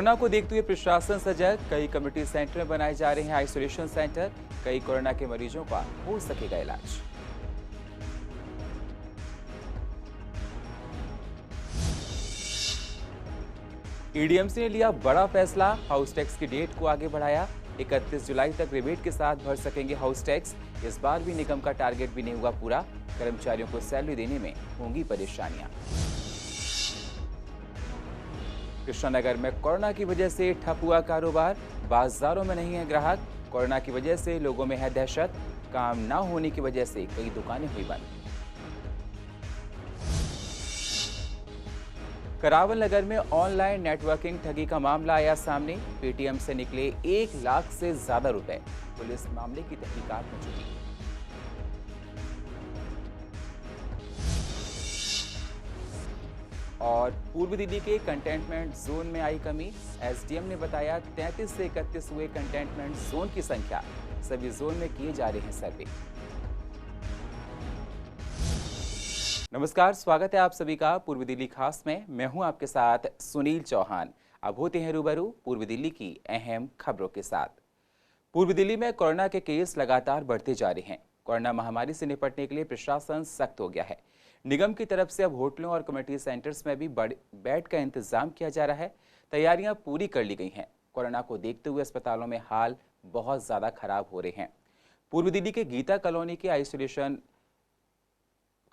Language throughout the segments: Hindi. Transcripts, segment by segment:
कोरोना को देखते हुए प्रशासन सजग, कई कम्युनिटी सेंटर में बनाए जा रहे हैं आइसोलेशन सेंटर। कई कोरोना के मरीजों का हो सकेगा इलाज। ईडीएमसी ने लिया बड़ा फैसला, हाउस टैक्स की डेट को आगे बढ़ाया। 31 जुलाई तक रिबेट के साथ भर सकेंगे हाउस टैक्स। इस बार भी निगम का टारगेट भी नहीं हुआ पूरा, कर्मचारियों को सैलरी देने में होंगी परेशानियां। कृष्णानगर में कोरोना की वजह से ठप हुआ कारोबार, बाजारों में नहीं है ग्राहक। कोरोना की वजह से लोगों में है दहशत, काम न होने की वजह से कई दुकानें हुई बंद। करावल नगर में ऑनलाइन नेटवर्किंग ठगी का मामला आया सामने। पेटीएम से निकले 1 लाख से ज्यादा रुपए। पुलिस मामले की तहकीकात में जुटी। और पूर्व दिल्ली के कंटेनमेंट जोन में आई कमी। एसडीएम ने बताया 33 से 31 हुए कंटेनमेंट जोन की संख्या। सभी जोन में किए जा रहे हैं सर्वे। नमस्कार, स्वागत है आप सभी का पूर्व दिल्ली खास में। मैं हूं आपके साथ सुनील चौहान। अब होते हैं रूबरू पूर्व दिल्ली की अहम खबरों के साथ। पूर्व दिल्ली में कोरोना के केस लगातार बढ़ते जा रहे हैं। कोरोना महामारी से निपटने के लिए प्रशासन सख्त हो गया है। निगम की तरफ से अब होटलों और कम्युनिटी सेंटर्स में भी बेड का इंतजाम किया जा रहा है। तैयारियां पूरी कर ली गई हैं। कोरोना को देखते हुए अस्पतालों में हाल बहुत ज़्यादा खराब हो रहे हैं। पूर्व दिल्ली के गीता कॉलोनी के आइसोलेशन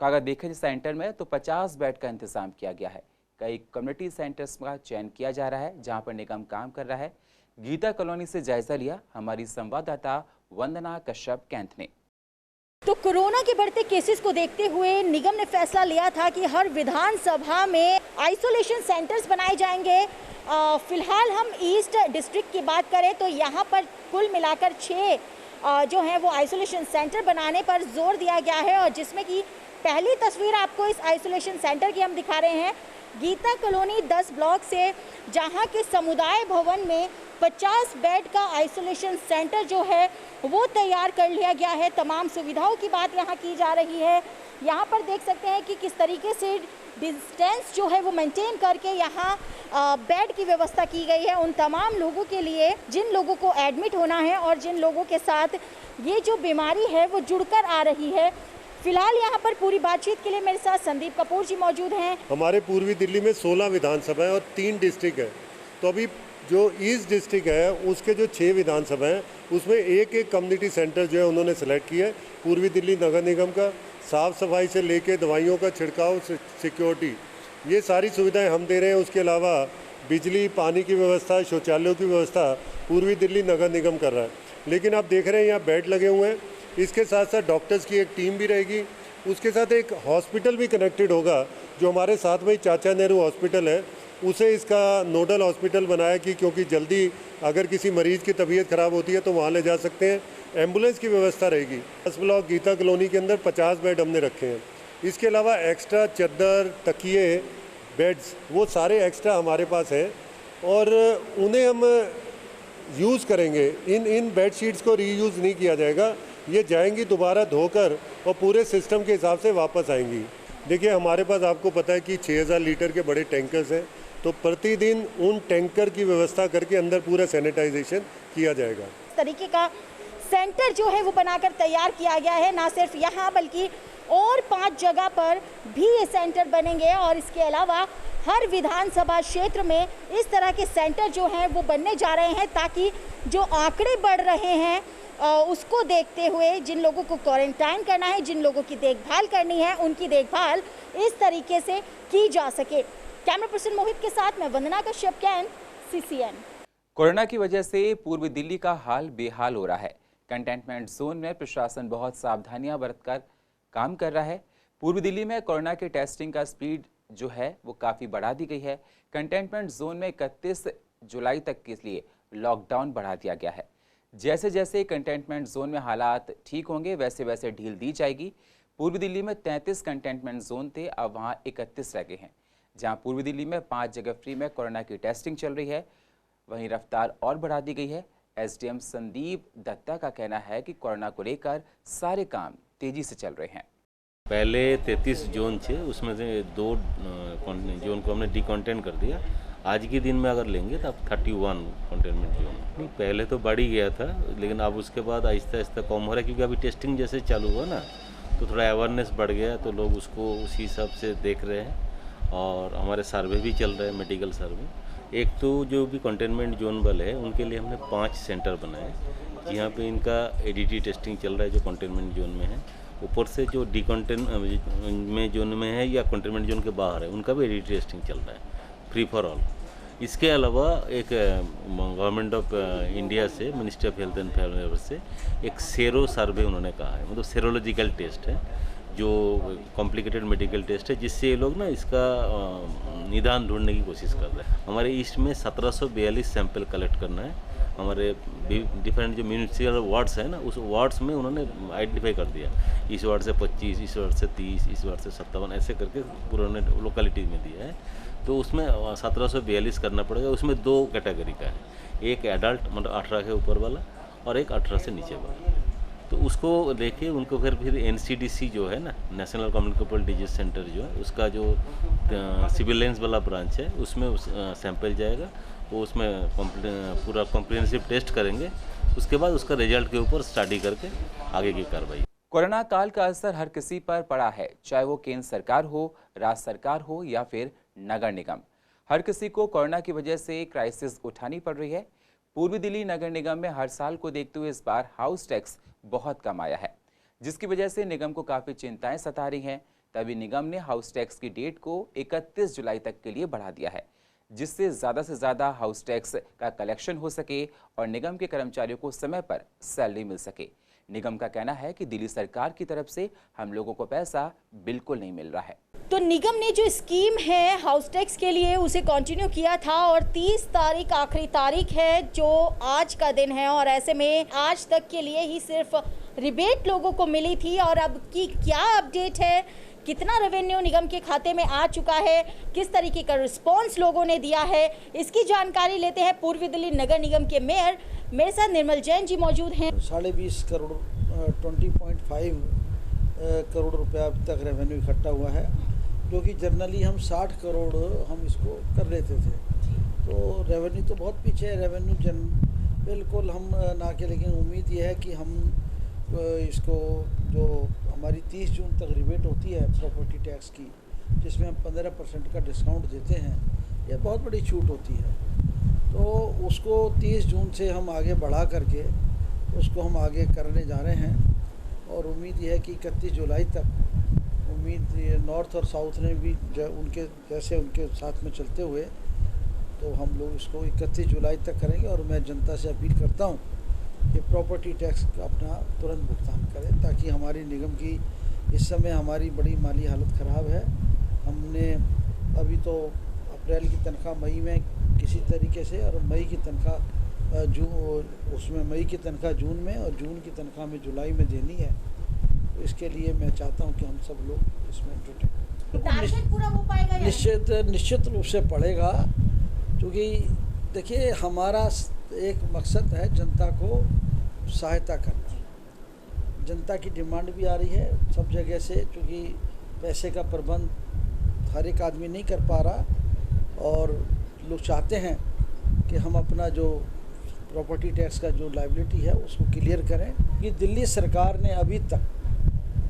का अगर देखें सेंटर में तो 50 बेड का इंतजाम किया गया है। कई कम्युनिटी सेंटर्स का चयन किया जा रहा है जहां पर निगम काम कर रहा है। गीता कॉलोनी से जायजा लिया हमारी संवाददाता वंदना कश्यप कैंथ ने। तो कोरोना के बढ़ते केसेस को देखते हुए निगम ने फैसला लिया था कि हर विधानसभा में आइसोलेशन सेंटर्स बनाए जाएंगे। फिलहाल हम ईस्ट डिस्ट्रिक्ट की बात करें तो यहाँ पर कुल मिलाकर 6 जो हैं वो आइसोलेशन सेंटर बनाने पर जोर दिया गया है। और जिसमें कि पहली तस्वीर आपको इस आइसोलेशन सेंटर की हम दिखा रहे हैं। गीता कॉलोनी 10 ब्लॉक से जहां के समुदाय भवन में 50 बेड का आइसोलेशन सेंटर जो है वो तैयार कर लिया गया है। तमाम सुविधाओं की बात यहां की जा रही है। यहां पर देख सकते हैं कि किस तरीके से डिस्टेंस जो है वो मेंटेन करके यहाँ बेड की व्यवस्था की गई है उन तमाम लोगों के लिए जिन लोगों को एडमिट होना है और जिन लोगों के साथ ये जो बीमारी है वो जुड़कर आ रही है। फिलहाल यहाँ पर पूरी बातचीत के लिए मेरे साथ संदीप कपूर जी मौजूद हैं। हमारे पूर्वी दिल्ली में 16 विधानसभा है और 3 डिस्ट्रिक्ट है। तो अभी जो ईस्ट डिस्ट्रिक्ट है उसके जो 6 विधानसभा हैं उसमें एक कम्युनिटी सेंटर जो है उन्होंने सेलेक्ट किया है। पूर्वी दिल्ली नगर निगम का साफ़ सफाई से लेके दवाइयों का छिड़काव, सिक्योरिटी, ये सारी सुविधाएं हम दे रहे हैं। उसके अलावा बिजली, पानी की व्यवस्था, शौचालयों की व्यवस्था पूर्वी दिल्ली नगर निगम कर रहा है। लेकिन आप देख रहे हैं यहाँ बेड लगे हुए हैं। इसके साथ साथ डॉक्टर्स की एक टीम भी रहेगी। उसके साथ एक हॉस्पिटल भी कनेक्टेड होगा जो हमारे साथ में चाचा नेहरू हॉस्पिटल है, उसे इसका नोडल हॉस्पिटल बनाया कि क्योंकि जल्दी अगर किसी मरीज़ की तबीयत ख़राब होती है तो वहाँ ले जा सकते हैं। एम्बुलेंस की व्यवस्था रहेगी। 10 ब्लॉक गीता कॉलोनी के अंदर 50 बेड हमने रखे हैं। इसके अलावा एक्स्ट्रा चद्दर, तकिए, बेड्स वो सारे एक्स्ट्रा हमारे पास हैं और उन्हें हम यूज़ करेंगे। इन बेड शीट्स को रीयूज़ नहीं किया जाएगा, ये जाएंगी दोबारा धोकर और पूरे सिस्टम के हिसाब से वापस आएंगी। देखिए हमारे पास आपको पता है कि 6000 लीटर के बड़े टैंकर्स हैं, तो प्रतिदिन उन टैंकर की व्यवस्था करके अंदर पूरा सैनिटाइजेशन किया जाएगा। इस तरीके का सेंटर जो है वो बनाकर तैयार किया गया है। ना सिर्फ यहाँ बल्कि और 5 जगह पर भी ये सेंटर बनेंगे और इसके अलावा हर विधानसभा क्षेत्र में इस तरह के सेंटर जो हैं वो बनने जा रहे हैं ताकि जो आंकड़े बढ़ रहे हैं उसको देखते हुए जिन लोगों को क्वारंटाइन करना है, जिन लोगों की देखभाल करनी है, उनकी देखभाल इस तरीके से की जा सके। कैमरा पर्सन मोहित के साथ मैं वंदना कश्यप कैंथ, CCN। कोरोना की वजह से पूर्व दिल्ली का हाल बेहाल हो रहा है। कंटेनमेंट जोन में प्रशासन बहुत सावधानियां बरतकर काम कर रहा है। पूर्व दिल्ली में कोरोना के टेस्टिंग का स्पीड जो है वो काफ़ी बढ़ा दी गई है। कंटेनमेंट जोन में 31 जुलाई तक के लिए लॉकडाउन बढ़ा दिया गया है। जैसे जैसे कंटेनमेंट जोन में हालात ठीक होंगे वैसे वैसे ढील दी जाएगी। पूर्व दिल्ली में 33 कंटेनमेंट जोन थे, अब वहाँ 31 रह गए हैं। जहाँ पूर्व दिल्ली में 5 जगह फ्री में कोरोना की टेस्टिंग चल रही है, वहीं रफ्तार और बढ़ा दी गई है। एसडीएम संदीप दत्ता का कहना है कि कोरोना को लेकर सारे काम तेजी से चल रहे हैं। पहले 33 जोन थे, उसमें से 2 जोन को हमने डिकॉन्टेन कर दिया आज के दिन में अगर लेंगे तो अब 31 कंटेनमेंट जोन। नहीं, पहले तो बढ़ ही गया था, लेकिन अब उसके बाद आहिस्ता आहिस्ता कम हो रहा है, क्योंकि अभी टेस्टिंग जैसे चालू हुआ ना, तो थोड़ा अवेयरनेस बढ़ गया, तो लोग उसको उसी हिसाब से देख रहे हैं। और हमारे सर्वे भी चल रहे हैं, मेडिकल सर्वे। एक तो जो भी कंटेनमेंट जोन वाले है उनके लिए हमने 5 सेंटर बनाए, जहाँ पे इनका एडीटी टेस्टिंग चल रहा है जो कंटेनमेंट जोन में है। ऊपर से जो डिकंटेन में जोन में है या कंटेनमेंट जोन के बाहर है, उनका भी एडीटी टेस्टिंग चल रहा है, फ्री फॉर ऑल। इसके अलावा एक गवर्नमेंट ऑफ इंडिया से, ministry of health and family से एक सेरो सर्वे उन्होंने कहा है, मतलब सेरोलॉजिकल टेस्ट है, जो कॉम्प्लिकेटेड मेडिकल टेस्ट है, जिससे ये लोग ना इसका निदान ढूंढने की कोशिश कर रहे हैं। हमारे ईस्ट में 1742 सैंपल कलेक्ट करना है। हमारे डिफरेंट जो म्यूनिसिपल वार्ड्स है ना, उस वार्ड्स में उन्होंने आइडेंटिफाई कर दिया, इस वार्ड से 25, इस वार्ड से 30, इस वार्ड से 57, ऐसे करके पूरा उन्होंने लोकेलिटी में दिया है। तो उसमें 1742 करना पड़ेगा। उसमें 2 कैटेगरी का है, एक एडल्ट मतलब 18 के ऊपर वाला और एक 18 से नीचे वाला। तो उसको लेके उनको फिर एनसीडीसी जो है ना, नेशनल कम्युनिकेबल डिजीज सेंटर जो है, उसका जो सिविलेंस वाला ब्रांच है, उसमें सैंपल जाएगा। वो उसमें पूरा कॉम्प्रिहेंसिव टेस्ट करेंगे। उसके बाद उसका रिजल्ट के ऊपर स्टडी करके आगे की कार्रवाई। कोरोना काल का असर हर किसी पर पड़ा है, चाहे वो केंद्र सरकार हो, राज्य सरकार हो या फिर नगर निगम। हर किसी को कोरोना की वजह से क्राइसिस उठानी पड़ रही है। पूर्वी दिल्ली नगर निगम में हर साल को देखते हुए इस बार हाउस टैक्स बहुत कम आया है, जिसकी वजह से निगम को काफ़ी चिंताएं सता रही हैं। तभी निगम ने हाउस टैक्स की डेट को 31 जुलाई तक के लिए बढ़ा दिया है, जिससे से ज़्यादा हाउस टैक्स का कलेक्शन हो सके और निगम के कर्मचारियों को समय पर सैलरी मिल सके। निगम का कहना है कि दिल्ली सरकार की तरफ से हम लोगों को पैसा बिल्कुल नहीं मिल रहा है। तो निगम ने जो स्कीम है हाउस टैक्स के लिए उसे कंटिन्यू किया था और 30 तारीख आखिरी तारीख है, जो आज का दिन है। और ऐसे में आज तक के लिए ही सिर्फ रिबेट लोगों को मिली थी। और अब की क्या अपडेट है, कितना रेवेन्यू निगम के खाते में आ चुका है, किस तरीके का रिस्पॉन्स लोगों ने दिया है, इसकी जानकारी लेते हैं पूर्वी दिल्ली नगर निगम के मेयर। मेरे साथ निर्मल जैन जी मौजूद हैं। 20.5 करोड़ 20.5 करोड़ रुपया अब तक रेवेन्यू इकट्ठा हुआ है, जो कि जनरली हम 60 करोड़ हम इसको कर लेते थे। तो रेवेन्यू तो बहुत पीछे है, रेवेन्यू बिल्कुल हम ना के, लेकिन उम्मीद ये है कि हम इसको जो हमारी 30 जून तक रिबेट होती है प्रॉपर्टी टैक्स की, जिसमें हम 15% का डिस्काउंट देते हैं, ये बहुत बड़ी छूट होती है। तो उसको 30 जून से हम आगे बढ़ा करके उसको हम आगे करने जा रहे हैं। और उम्मीद ये है कि 31 जुलाई तक उम्मीद नॉर्थ और साउथ ने भी उनके जैसे उनके साथ में चलते हुए, तो हम लोग इसको 31 जुलाई तक करेंगे। और मैं जनता से अपील करता हूँ कि प्रॉपर्टी टैक्स का अपना तुरंत भुगतान करें, ताकि हमारी निगम की इस समय हमारी बड़ी माली हालत ख़राब है। हमने अभी तो अप्रैल की तनख्वाह मई में किसी तरीके से, और मई की तनख्वाह उसमें मई की तनख्वाह जून में, और जून की तनख्वाह में जुलाई में देनी है। तो इसके लिए मैं चाहता हूं कि हम सब लोग इसमें जुटें। पूरा हो पाएगा? निश्चित रूप से पड़ेगा, क्योंकि देखिए हमारा एक मकसद है जनता को सहायता करना। जनता की डिमांड भी आ रही है सब जगह से, क्योंकि पैसे का प्रबंध हर एक आदमी नहीं कर पा रहा, और लोग चाहते हैं कि हम अपना जो प्रॉपर्टी टैक्स का जो लायबिलिटी है उसको क्लियर करें। कि दिल्ली सरकार ने अभी तक,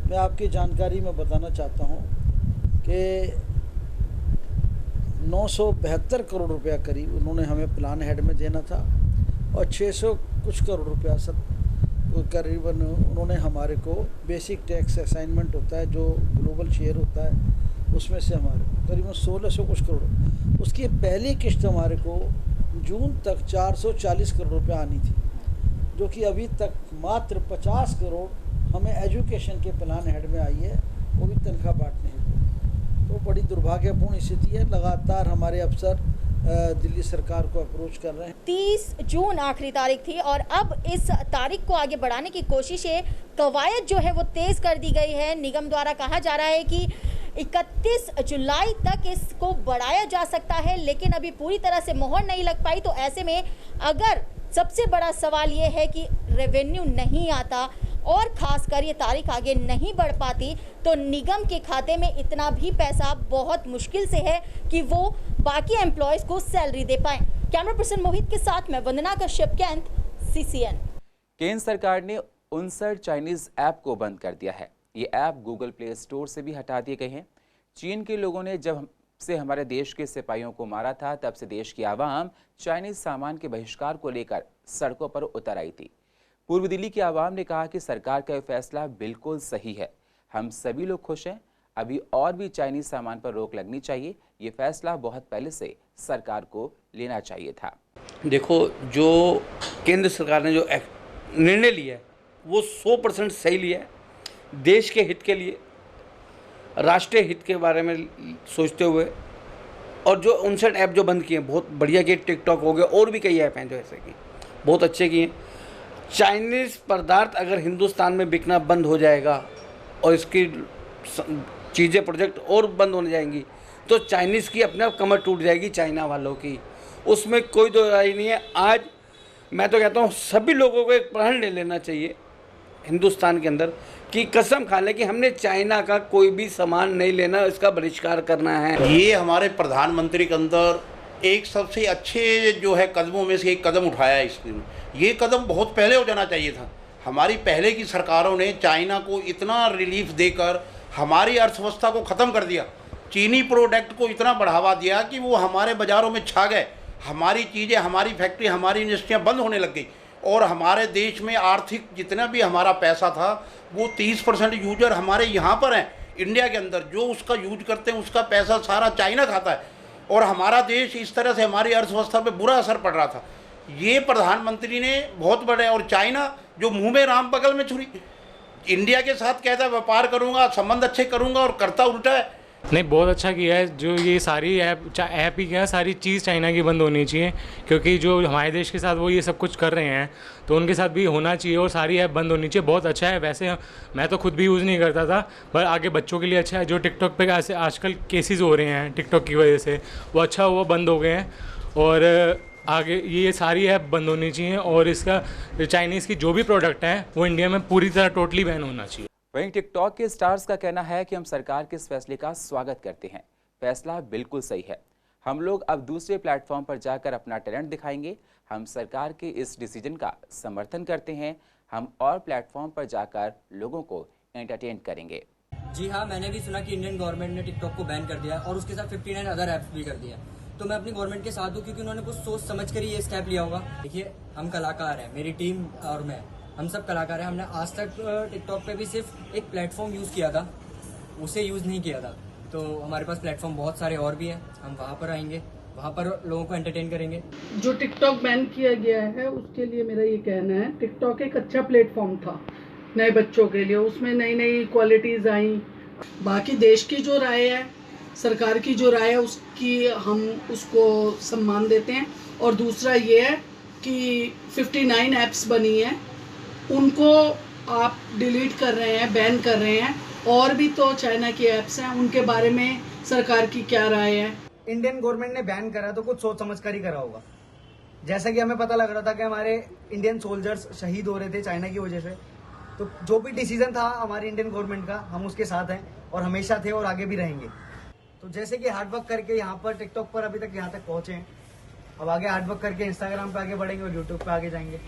मैं आपकी जानकारी में बताना चाहता हूं कि 972 करोड़ रुपया करीब उन्होंने हमें प्लान हेड में देना था, और 600 कुछ करोड़ रुपया करीबन उन्होंने हमारे को बेसिक टैक्स असाइनमेंट होता है, जो ग्लोबल शेयर होता है, उसमें से हमारे करीबन 1600 कुछ करोड़, उसकी पहली किस्त हमारे को जून तक 440 करोड़ रुपया आनी थी, जो कि अभी तक मात्र 50 करोड़ हमें एजुकेशन के प्लान हेड में आई है, वो भी तनख्वाह बांटने हैं। तो बड़ी दुर्भाग्यपूर्ण स्थिति है। लगातार हमारे अफसर दिल्ली सरकार को अप्रोच कर रहे हैं। 30 जून आखिरी तारीख थी और अब इस तारीख को आगे बढ़ाने की कोशिशें, कवायद जो है वो तेज कर दी गई है। निगम द्वारा कहा जा रहा है कि 31 जुलाई तक इसको बढ़ाया जा सकता है, लेकिन अभी पूरी तरह से मोहर नहीं लग पाई। तो ऐसे में अगर सबसे बड़ा सवाल ये है कि रेवेन्यू नहीं आता और खासकर ये तारीख आगे नहीं बढ़ पाती, तो निगम के खाते में इतना भी पैसा बहुत मुश्किल से है कि वो बाकी एम्प्लॉयज को सैलरी दे पाएं। कैमरा पर्सन मोहित के साथ मैं वंदना कश्यप, कैंट, CCN। केंद्र सरकार ने 59 चाइनीज ऐप को बंद कर दिया है। ये ऐप गूगल प्ले स्टोर से भी हटा दिए गए हैं। चीन के लोगों ने जब से हमारे देश के सिपाहियों को मारा था, तब से देश की आवाम चाइनीज सामान के बहिष्कार को लेकर सड़कों पर उतर आई थी। पूर्व दिल्ली की आवाम ने कहा कि सरकार का यह फैसला बिल्कुल सही है, हम सभी लोग खुश हैं। अभी और भी चाइनीज सामान पर रोक लगनी चाहिए। ये फैसला बहुत पहले से सरकार को लेना चाहिए था। देखो, जो केंद्र सरकार ने जो निर्णय लिया है वो 100% सही लिया है। देश के हित के लिए, राष्ट्रीय हित के बारे में सोचते हुए, और जो 59 ऐप जो बंद किए हैं बहुत बढ़िया किए। टिकटॉक हो गया, और भी कई ऐप हैं जो ऐसे की बहुत अच्छे किए। चाइनीज़ पदार्थ अगर हिंदुस्तान में बिकना बंद हो जाएगा और इसकी चीज़ें प्रोजेक्ट और बंद होने जाएंगी तो चाइनीज़ की अपने आप कमर टूट जाएगी, चाइना वालों की, उसमें कोई दो राय नहीं है। आज मैं तो कहता हूँ सभी लोगों को एक प्रण ले लेना चाहिए हिंदुस्तान के अंदर कि कसम खा ले कि हमने चाइना का कोई भी सामान नहीं लेना, इसका बहिष्कार करना है। ये हमारे प्रधानमंत्री के अंदर एक सबसे अच्छे जो है कदमों में से एक कदम उठाया है। इसमें ये कदम बहुत पहले हो जाना चाहिए था। हमारी पहले की सरकारों ने चाइना को इतना रिलीफ देकर हमारी अर्थव्यवस्था को ख़त्म कर दिया, चीनी प्रोडक्ट को इतना बढ़ावा दिया कि वो हमारे बाज़ारों में छा गए। हमारी चीज़ें, हमारी फैक्ट्री, हमारी इंडस्ट्रियाँ बंद होने लग गई और हमारे देश में आर्थिक जितना भी हमारा पैसा था वो 30% यूजर हमारे यहाँ पर हैं इंडिया के अंदर, जो उसका यूज करते हैं उसका पैसा सारा चाइना खाता है और हमारा देश इस तरह से हमारी अर्थव्यवस्था पे बुरा असर पड़ रहा था। ये प्रधानमंत्री ने बहुत बड़े, और चाइना जो मुंह में राम बगल में छुरी, इंडिया के साथ कहता है व्यापार करूँगा, संबंध अच्छे करूँगा और करता उल्टा है। नहीं, बहुत अच्छा किया है। जो ये सारी ऐप ही क्या, सारी चीज़ चाइना की बंद होनी चाहिए, क्योंकि जो हमारे देश के साथ वो ये सब कुछ कर रहे हैं तो उनके साथ भी होना चाहिए और सारी ऐप बंद होनी चाहिए। बहुत अच्छा है। वैसे मैं तो खुद भी यूज़ नहीं करता था, पर आगे बच्चों के लिए अच्छा है। जो टिकटॉक पे ऐसे आजकल केसेस हो रहे हैं टिकटॉक की वजह से, वो अच्छा हुआ बंद हो गए हैं और आगे ये सारी ऐप बंद होनी चाहिए और इसका चाइनीज़ की जो भी प्रोडक्ट हैं वो इंडिया में पूरी तरह टोटली बैन होना चाहिए। वहीं टिकटॉक के स्टार्स का कहना है कि हम सरकार के इस फैसले का स्वागत करते हैं। फैसला बिल्कुल सही है। हम लोग अब दूसरे प्लेटफॉर्म पर जाकर अपना टैलेंट दिखाएंगे। हम सरकार के इस डिसीजन का समर्थन करते हैं। हम और प्लेटफॉर्म पर जाकर लोगों को एंटरटेन करेंगे। जी हाँ, मैंने भी सुना कि इंडियन गवर्नमेंट ने टिकटॉक को बैन कर दिया और उसके साथ 59 अदर ऐप्स भी कर दिया। तो मैं अपनी गवर्नमेंट के साथ हूँ क्योंकि उन्होंने कुछ सोच समझ कर ही ये स्टेप लिया होगा। देखिए, हम कलाकार हैं, मेरी टीम और मैं, हम सब कलाकार हैं। हमने आज तक टिकटॉक पे भी सिर्फ एक प्लेटफॉर्म यूज़ किया था, उसे यूज़ नहीं किया था। तो हमारे पास प्लेटफॉर्म बहुत सारे और भी हैं, हम वहाँ पर आएंगे, वहाँ पर लोगों को एंटरटेन करेंगे। जो टिकटॉक बैन किया गया है उसके लिए मेरा ये कहना है, टिकटॉक एक अच्छा प्लेटफॉर्म था नए बच्चों के लिए, उसमें नई नई क्वालिटीज़ आई। बाकी देश की जो राय है, सरकार की जो राय है, उसकी हम उसको सम्मान देते हैं। और दूसरा ये है कि 59 ऐप्स बनी हैं, उनको आप डिलीट कर रहे हैं, बैन कर रहे हैं। और भी तो चाइना की ऐप्स हैं, उनके बारे में सरकार की क्या राय है? इंडियन गवर्नमेंट ने बैन करा तो कुछ सोच समझ कर ही करा होगा। जैसा कि हमें पता लग रहा था कि हमारे इंडियन सोल्जर्स शहीद हो रहे थे चाइना की वजह से, तो जो भी डिसीजन था हमारी इंडियन गवर्नमेंट का, हम उसके साथ हैं और हमेशा थे और आगे भी रहेंगे। तो जैसे कि हार्डवर्क करके यहाँ पर टिकटॉक पर अभी तक यहाँ तक पहुँचे हैं, अब आगे हार्डवर्क करके इंस्टाग्राम पे आगे बढ़ेंगे और यूट्यूब पे आगे जाएंगे।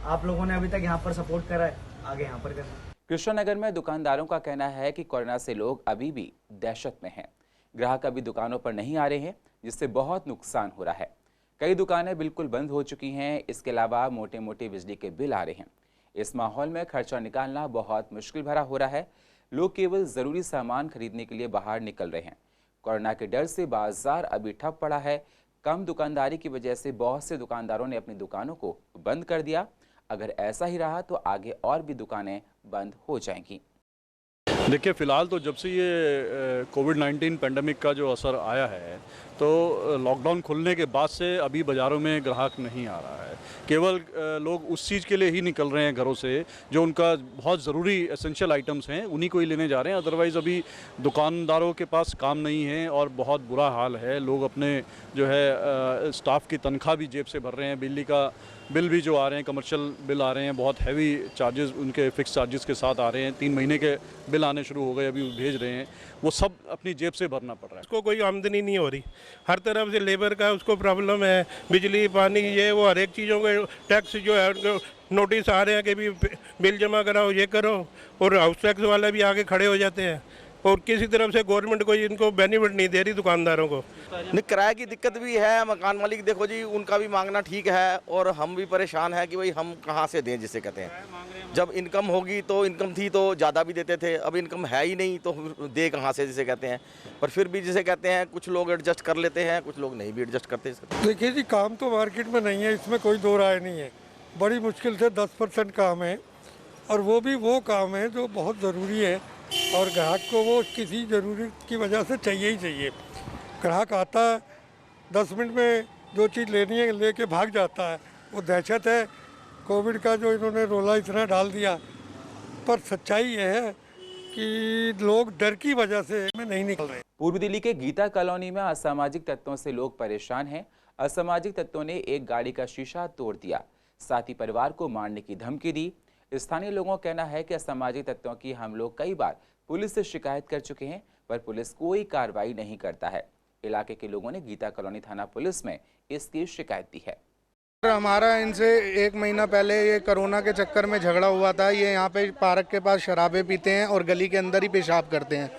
आप लोगों ने अभी तक यहाँ पर सपोर्ट करा है, आगे यहाँ पर करना। कृष्णनगर में दुकानदारों का कहना है कि कोरोना से लोग अभी भी दहशत में हैं। ग्राहक अभी दुकानों पर नहीं आ रहे हैं, जिससे बहुत नुकसान हो रहा है। कई दुकानें बिल्कुल बंद हो चुकी हैं। इसके अलावा मोटे मोटे बिजली के बिल आ रहे हैं। इस माहौल में खर्चा निकालना बहुत मुश्किल भरा हो रहा है। लोग केवल ज़रूरी सामान खरीदने के लिए बाहर निकल रहे हैं। कोरोना के डर से बाजार अभी ठप पड़ा है। कम दुकानदारी की वजह से बहुत से दुकानदारों ने अपनी दुकानों को बंद कर दिया। अगर ऐसा ही रहा तो आगे और भी दुकानें बंद हो जाएंगी। देखिए, फ़िलहाल तो जब से ये कोविड-19 पेंडेमिक का जो असर आया है, तो लॉकडाउन खुलने के बाद से अभी बाज़ारों में ग्राहक नहीं आ रहा है। केवल लोग उस चीज़ के लिए ही निकल रहे हैं घरों से जो उनका बहुत ज़रूरी एसेंशियल आइटम्स हैं, उन्हीं को ही लेने जा रहे हैं। अदरवाइज़ अभी दुकानदारों के पास काम नहीं है और बहुत बुरा हाल है। लोग अपने जो है स्टाफ की तनख्वाह भी जेब से भर रहे हैं, बिजली का बिल भी जो आ रहे हैं, कमर्शियल बिल आ रहे हैं, बहुत हैवी चार्जेस, उनके फिक्स चार्जेस के साथ आ रहे हैं। 3 महीने के बिल आने शुरू हो गए, अभी भेज रहे हैं, वो सब अपनी जेब से भरना पड़ रहा है। उसको कोई आमदनी नहीं हो रही, हर तरफ से लेबर का उसको प्रॉब्लम है, बिजली पानी ये वो हर एक चीज़ों के टैक्स जो है उनको नोटिस आ रहे हैं कि भी बिल जमा कराओ, ये करो, और हाउस टैक्स वाले भी आके खड़े हो जाते हैं, और किसी तरफ से गवर्नमेंट कोई इनको बेनिफिट नहीं दे रही दुकानदारों को। नहीं, किराए की दिक्कत भी है, मकान मालिक देखो जी उनका भी मांगना ठीक है, और हम भी परेशान है कि भाई हम कहाँ से दें, जिसे कहते हैं जब इनकम होगी तो इनकम थी तो ज़्यादा भी देते थे, अब इनकम है ही नहीं तो दे कहाँ से, जिसे कहते हैं। पर फिर भी जिसे कहते हैं कुछ लोग एडजस्ट कर लेते हैं, कुछ लोग नहीं भी एडजस्ट करते। देखिए जी, काम तो मार्केट में नहीं है, इसमें कोई दो राय नहीं है। बड़ी मुश्किल से 10% काम है, और वो भी वो काम है जो बहुत ज़रूरी है, और ग्राहक को वो किसी ज़रूरत की वजह से चाहिए ही चाहिए। ग्राहक आता है 10 मिनट में जो चीज़ लेनी है लेके भाग जाता है, वो दहशत है कोविड का जो इन्होंने रोला इतना डाल दिया। पर सच्चाई ये है कि लोग डर की वजह से नहीं निकल रहे। पूर्व दिल्ली के गीता कॉलोनी में असामाजिक तत्वों से लोग परेशान हैं। असामाजिक तत्वों ने एक गाड़ी का शीशा तोड़ दिया, साथ ही परिवार को मारने की धमकी दी। स्थानीय लोगों का कहना है कि असामाजिक तत्वों की हम लोग कई बार पुलिस से शिकायत कर चुके हैं, पर पुलिस कोई कार्रवाई नहीं करता है। इलाके के लोगों ने गीता कॉलोनी थाना पुलिस में इसकी शिकायत दी है। हमारा इनसे 1 महीना पहले ये कोरोना के चक्कर में झगड़ा हुआ था। ये यहाँ पे पार्क के पास शराबें पीते हैं और गली के अंदर ही पेशाब करते हैं।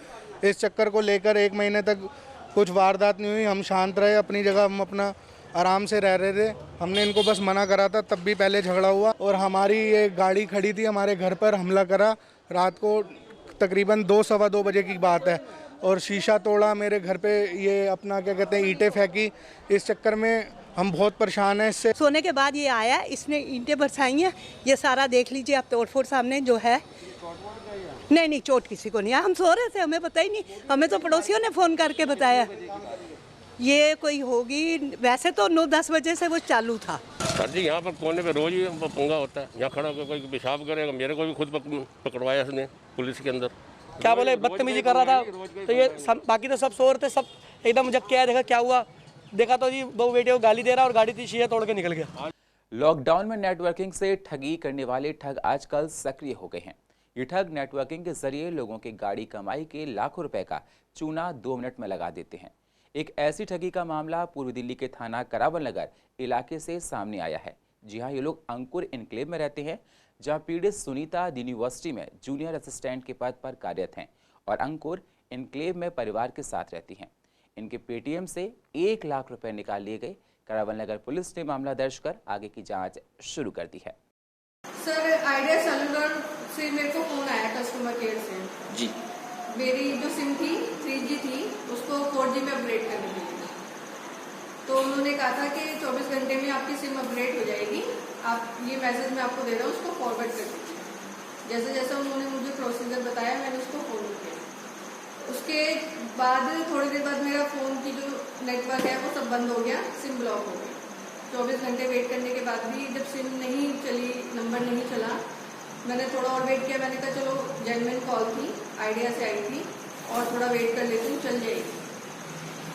इस चक्कर को लेकर 1 महीने तक कुछ वारदात नहीं हुई, हम शांत रहे अपनी जगह, हम अपना आराम से रह रहे थे। हमने इनको बस मना करा था, तब भी पहले झगड़ा हुआ। और हमारी ये गाड़ी खड़ी थी, हमारे घर पर हमला करा। रात को तकरीबन 2 सवा 2 बजे की बात है, और शीशा तोड़ा मेरे घर पे, ये अपना क्या कहते हैं ईंटें फेंकी। इस चक्कर में हम बहुत परेशान हैं इससे। सोने के बाद ये आया, इसने ईंटें बरसाई हैं, ये सारा देख लीजिए आप, तोड़फोड़ सामने जो है। नहीं चोट किसी को नहीं है, हम सो रहे थे, हमें पता ही नहीं, हमें तो पड़ोसियों ने फ़ोन करके बताया। ये कोई होगी, वैसे तो 9-10 बजे से वो चालू था। सर जी यहाँ पर कोने पे रोज ही पंगा होता है, यहाँ खड़ा होकर कोई पेशाब करेगा। मेरे को भी खुद पकड़वाया उसने पुलिस के अंदर। क्या बोले, बदतमीजी कर रहा था, तो ये बाकी तो सब सो रहे थे, सब एकदम जग के आया, देखा क्या हुआ, देखा तो जी बहू बेटे को गाली दे रहा और गाड़ी थी, शीशा तोड़ के निकल गया। लॉकडाउन में नेटवर्किंग से ठगी करने वाले ठग आजकल सक्रिय हो गए हैं। ये ठग नेटवर्किंग के जरिए लोगों की गाड़ी कमाई के लाखों रुपए का चूना 2 मिनट में लगा देते हैं। एक ऐसी ठगी का मामला पूर्व दिल्ली के थाना करावल नगर इलाके से सामने आया है। जी हाँ, ये लोग अंकुर इनक्लेव में रहते हैं, जहां पीड़ित सुनीता यूनिवर्सिटी में जूनियर असिस्टेंट के पद पर कार्यरत हैं और अंकुर इनक्लेव में परिवार के साथ रहती हैं। इनके पेटीएम से 1 लाख रुपए निकाल लिए गए। करावल नगर पुलिस ने मामला दर्ज कर आगे की जांच शुरू कर दी है। सर, आइडिया सेलुलर से मेरे को फोन आया कस्टमर केयर से जी। मेरी जो सिम थी 3G थी, उसको 4G में अपग्रेड करने के लिए, तो उन्होंने कहा था कि 24 घंटे में आपकी सिम अपग्रेड हो जाएगी, आप ये मैसेज मैं आपको दे रहा हूँ, उसको फॉरवर्ड कर दीजिए। जैसे जैसे उन्होंने मुझे प्रोसीजर बताया, मैंने उसको फॉलो किया। उसके बाद थोड़ी देर बाद मेरा फ़ोन की जो नेटवर्क है वो सब बंद हो गया, सिम ब्लॉक हो गई। 24 घंटे वेट करने के बाद भी जब सिम नहीं चली, नंबर नहीं चला, मैंने थोड़ा और वेट किया। मैंने कहा चलो, जेन्युइन कॉल थी, आइडिया से आई थी, और थोड़ा वेट कर लेती हूँ, चल जाएगी।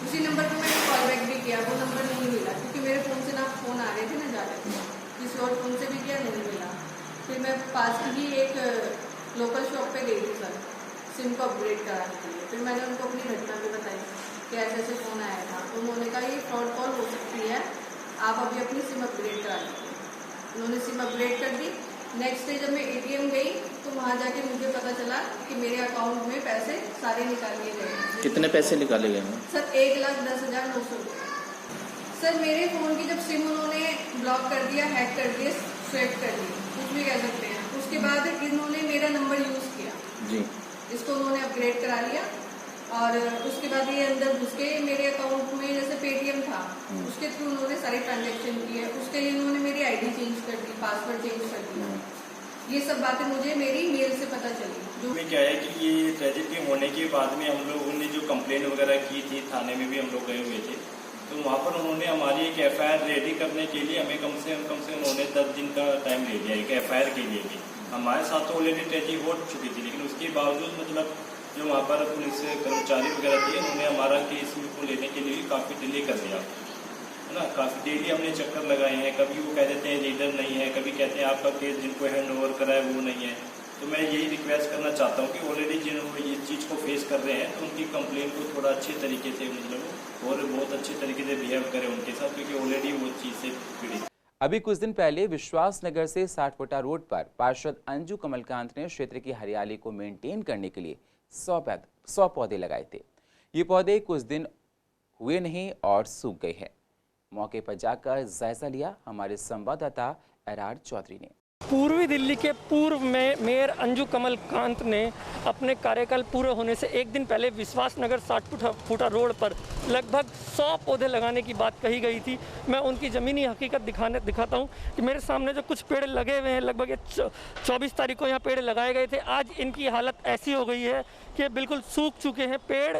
उसी नंबर पर मैंने कॉल बैक भी किया, वो नंबर नहीं मिला, क्योंकि मेरे फ़ोन से ना फ़ोन आ रहे थे ना जा रहे थे। किसी और फ़ोन से भी किया, नहीं मिला। फिर मैं पास की ही एक लोकल शॉप पे गई थी सर, सिम को अपग्रेड कराने के लिए। फिर मैंने उनको अपनी घटना भी बताई कि ऐसे ऐसे फ़ोन आया था, तो उन्होंने कहा ये फ्रॉड कॉल हो सकती है, आप अभी अपनी सिम अपग्रेड करा लीजिए। उन्होंने सिम अपग्रेड कर दी। नेक्स्ट डे जब मैं ATM गई तो वहाँ जाके मुझे पता चला कि मेरे अकाउंट में पैसे सारे निकाल लिए गए। कितने पैसे निकाले गए हैं सर? 1,10,900 रुपये। सर, मेरे फ़ोन की जब सिम उन्होंने ब्लॉक कर दिया, हैक कर दिया, स्वेप कर दी, कुछ भी कह सकते हैं, उसके बाद इन्होंने मेरा नंबर यूज़ किया जी, इसको उन्होंने अपग्रेड करा लिया। और उसके बाद ये अंदर घुस के मेरे अकाउंट में जैसे पेटीएम था, उसके थ्रू उन्होंने सारे ट्रांजैक्शन किए। उसके लिए उन्होंने मेरी ID चेंज कर दी, पासवर्ड चेंज कर दिया। ये सब बातें मुझे मेरी मेल से पता चली। जो में क्या है कि ये ट्रेजेडी होने के बाद में हम लोगों ने जो कंप्लेन वगैरह की थी, थाने में भी हम लोग गए हुए थे, तो वहाँ पर उन्होंने हमारी एक FIR रेडी करने के लिए हमें कम से कम उन्होंने 10 दिन का टाइम ले लिया एक FIR के लिए भी। हमारे साथ तो ऑलरेडी ट्रेजेडी हो चुकी थी, लेकिन उसके बावजूद मतलब जो वहाँ पर पुलिस कर्मचारी वगैरह थे, उन्होंने हमारा केस को लेने के लिए काफ़ी डिले कर दिया। है ना। काफ़ी डेली हमने चक्कर लगाए हैं, कभी वो कह देते हैं रीडर नहीं है, कभी कहते हैं आपका केस जिनको हैंड ओवर करा है वो नहीं है। तो मैं यही रिक्वेस्ट करना चाहता हूँ कि ऑलरेडी जिन इस चीज़ को फेस कर रहे हैं तो उनकी कंप्लेंट को थोड़ा अच्छे तरीके से मतलब और बहुत अच्छे तरीके से बिहेव करें उनके साथ, क्योंकि ऑलरेडी वो चीज़ से पीड़ित। अभी कुछ दिन पहले विश्वास नगर से 60 फुटा रोड पर पार्षद अंजू कमलकांत ने क्षेत्र की हरियाली को मेंटेन करने के लिए 100 पौधे लगाए थे। ये पौधे कुछ दिन हुए नहीं और सूख गए हैं। मौके पर जाकर जायजा लिया हमारे संवाददाता एरार चौधरी ने। पूर्वी दिल्ली के पूर्व में मेयर अंजू कमलकांत ने अपने कार्यकाल पूरे होने से एक दिन पहले विश्वास नगर 60 फुटा रोड पर लगभग 100 पौधे लगाने की बात कही गई थी। मैं उनकी ज़मीनी हकीकत दिखाता हूं कि मेरे सामने जो कुछ पेड़ लगे हुए हैं, लगभग 24 तारीख को यहाँ पेड़ लगाए गए थे। आज इनकी हालत ऐसी हो गई है कि बिल्कुल सूख चुके हैं। पेड़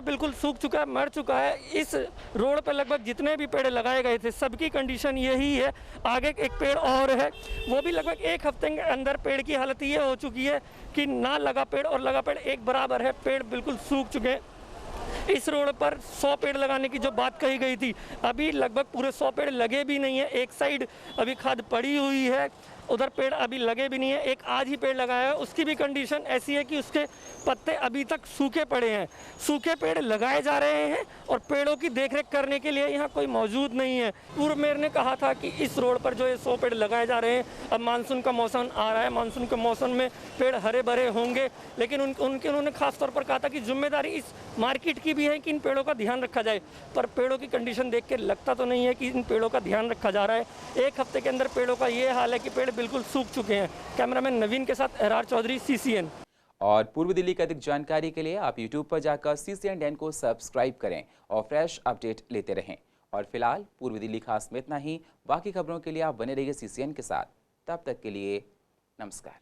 बिल्कुल सूख चुका है, मर चुका है। इस रोड पर लगभग जितने भी पेड़ लगाए गए थे सबकी कंडीशन यही है। आगे एक पेड़ और है, वो भी लगभग एक हफ्ते के अंदर पेड़ की हालत ये हो चुकी है कि ना लगा पेड़ और लगा पेड़ एक बराबर है। पेड़ बिल्कुल सूख चुके हैं। इस रोड पर 100 पेड़ लगाने की जो बात कही गई थी, अभी लगभग पूरे 100 पेड़ लगे भी नहीं है। एक साइड अभी खाद पड़ी हुई है, उधर पेड़ अभी लगे भी नहीं है। एक आज ही पेड़ लगाया है, उसकी भी कंडीशन ऐसी है कि उसके पत्ते अभी तक सूखे पड़े हैं। सूखे पेड़ लगाए जा रहे हैं और पेड़ों की देखरेख करने के लिए यहाँ कोई मौजूद नहीं है। पूर्व मेयर ने कहा था कि इस रोड पर जो ये 100 पेड़ लगाए जा रहे हैं, अब मानसून का मौसम आ रहा है, मानसून के मौसम में पेड़ हरे भरे होंगे, लेकिन उन्होंने खास तौर पर कहा था कि जिम्मेदारी इस मार्केट की भी है कि इन पेड़ों का ध्यान रखा जाए। पर पेड़ों की कंडीशन देख के लगता तो नहीं है कि इन पेड़ों का ध्यान रखा जा रहा है। एक हफ्ते के अंदर पेड़ों का ये हाल है कि पेड़ बिल्कुल सूख चुके हैं। कैमरामैन नवीन के साथ एरार चौधरी, CCN। और पूर्व दिल्ली की अधिक जानकारी के लिए आप YouTube पर जाकर CCN को सब्सक्राइब करें और फ्रेश अपडेट लेते रहें। और फिलहाल पूर्व दिल्ली खास में इतना ही। बाकी खबरों के लिए आप बने रहिए CCN के साथ। तब तक के लिए नमस्कार।